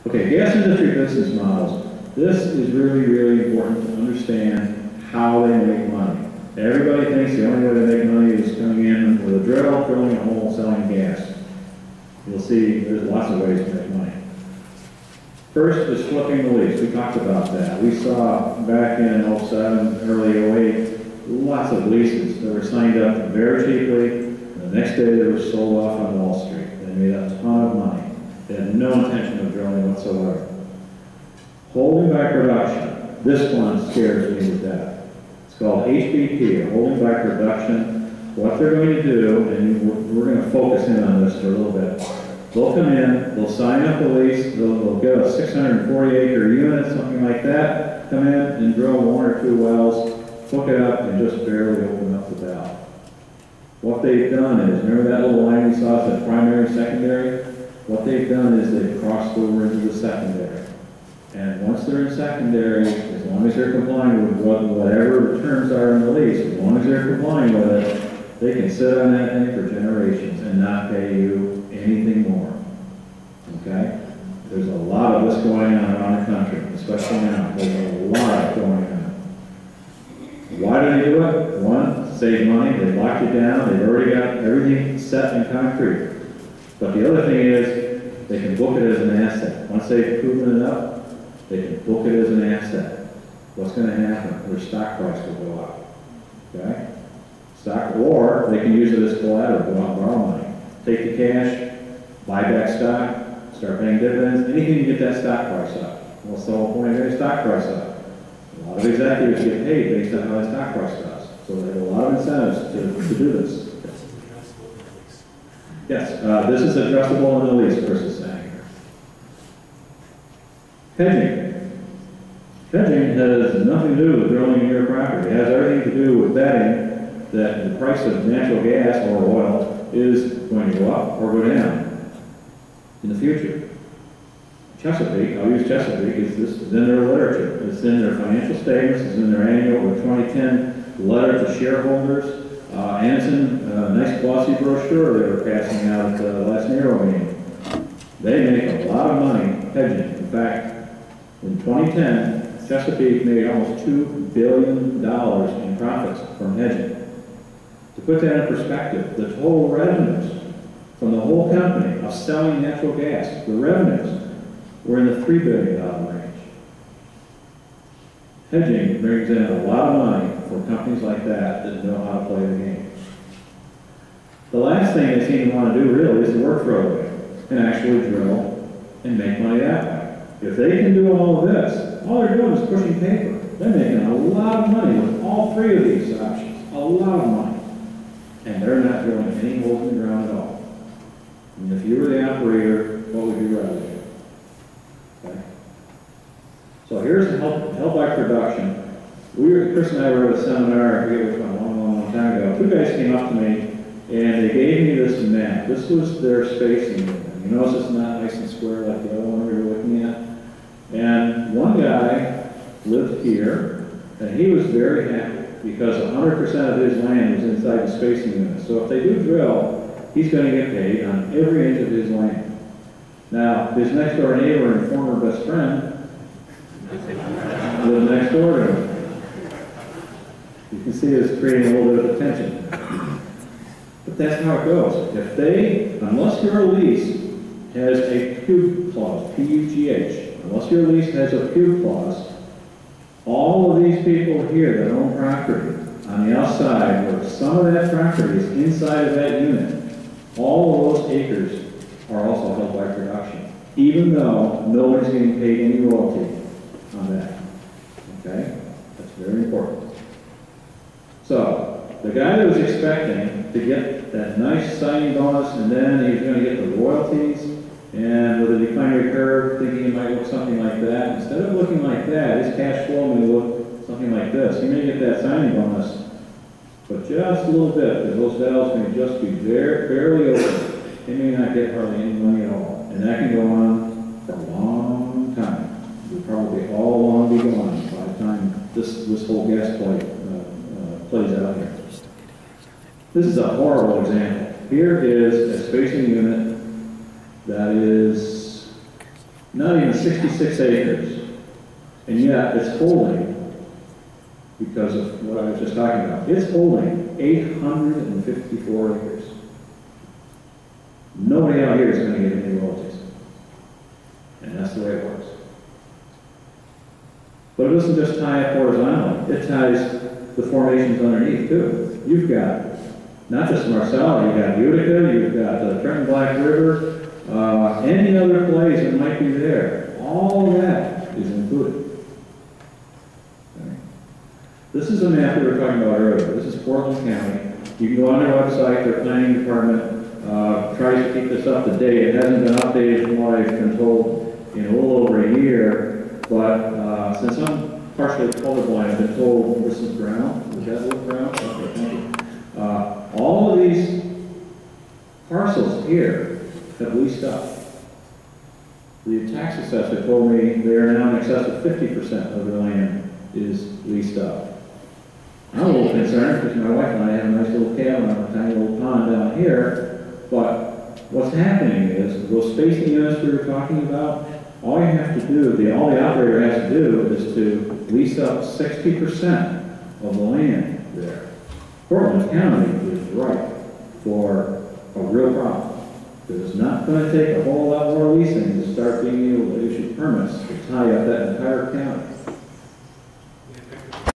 Okay, gas industry business models. This is really, really important to understand how they make money. Everybody thinks the only way to make money is coming in with a drill, drilling a hole, selling gas. You'll see there's lots of ways to make money. First is flipping the lease. We talked about that. We saw back in 07, early 08, lots of leases that were signed up very cheaply. And the next day they were sold off on Wall Street. They made a ton of money. They had no intention of drilling whatsoever. Holding back production. This one scares me to death. It's called HBP, or holding back production. What they're going to do, and we're going to focus in on this for a little bit. They'll come in, they'll sign up the lease, they'll get a 640-acre unit, something like that, come in and drill 1 or 2 wells, hook it up, and just barely open up the valve. What they've done is, remember that little line we saw said primary, secondary? What they've done is they've crossed over into the secondary. And once they're in secondary, as long as they're complying with whatever the terms are in the lease, as long as they're complying with it, they can sit on that thing for generations and not pay you anything more. Okay? There's a lot of this going on around the country, especially now. There's a lot going on. Why do they do it? One, save money. They lock you down. They've already got everything set in concrete. But the other thing is, they can book it as an asset. Once they've proven it up, they can book it as an asset. What's going to happen? Their stock price will go up. Okay? Or they can use it as collateral, go out and borrow money. Take the cash, buy back stock, start paying dividends, anything to get that stock price up. Well, so the point of getting stock price up. A lot of executives get paid based on how the stock price does. So they have a lot of incentives to do this. Yes, this is adjustable in the lease, Chris is saying. Hedging. Hedging has nothing to do with drilling your property. It has everything to do with betting that the price of natural gas or oil is going to go up or go down in the future. Chesapeake, I'll use Chesapeake, this is in their literature. It's in their financial statements, it's in their annual 2010 letter to shareholders. Addison, nice glossy brochure they were passing out at the last NARO meeting. They make a lot of money hedging. In fact, in 2010, Chesapeake made almost $2 billion in profits from hedging. To put that in perspective, the total revenues from the whole company of selling natural gas, the revenues were in the $3 billion range. Hedging brings in a lot of money for companies like that know how to play the game. The last thing they seem to want to do really is to work for a living and actually drill and make money that way. If they can do all of this, all they're doing is pushing paper. They're making a lot of money with all 3 of these options, a lot of money. And they're not drilling any holes in the ground at all. And if you were the operator, what would you rather do? Okay. So here's the help by production. Chris and I were at a seminar, I forget which one, a long time ago. 2 guys came up to me and they gave me this map. This was their spacing. You notice it's not nice and square like the other one we were looking at. And one guy lived here and he was very happy because 100% of his land was inside the spacing unit. So if they do drill, he's going to get paid on every inch of his land. Now, his next door neighbor and former best friend lived next door to him. You can see it's creating a little bit of tension. But that's how it goes. If they, unless your lease has a PUG clause, P-U-G-H, unless your lease has a PUG clause, all of these people here that own property on the outside, where some of that property is inside of that unit, all of those acres are also held by production, even though nobody's getting paid any royalty on that. Okay? That's very important. So, the guy that was expecting to get that nice signing bonus and then he was going to get the royalties and with a declining curve, thinking it might look something like that. Instead of looking like that, his cash flow may look something like this. He may get that signing bonus, but just a little bit, because those valves may just be barely open. He may not get hardly any money at all. And that can go on for a long time. We'll probably all long be gone by the time this whole gas play plays out here. This is a horrible example. Here is a spacing unit that is not even 66 acres. And yet it's holding, because of what I was just talking about, it's holding 854 acres. Nobody out here is going to get any royalties. And that's the way it works. But it doesn't just tie up horizontally, it ties the formations underneath too. You've got not just Marcella, you've got Utica, you've got the Trenton Black River, any other place that might be there. All of that is included. Okay. This is a map we were talking about earlier. This is Portland County. You can go on their website, their planning department tries to keep this up to date. It hasn't been updated from what I've been told in a little over a year, but since I'm partially colorblind, I've been told this is brown. Is that look brown? Okay, thank you. All of these parcels here have leased up. The tax assessor told me they are now in excess of 50% of the land is leased up. I'm a little concerned because my wife and I have a nice little cabin on a tiny little pond down here, but what's happening is those spacing units we were talking about, all you have to do, all the operator has to do is to lease up 60% of the land there. Portland County is ripe for a real problem. Because it's not going to take a whole lot more leasing to start being able to issue permits to tie up that entire county.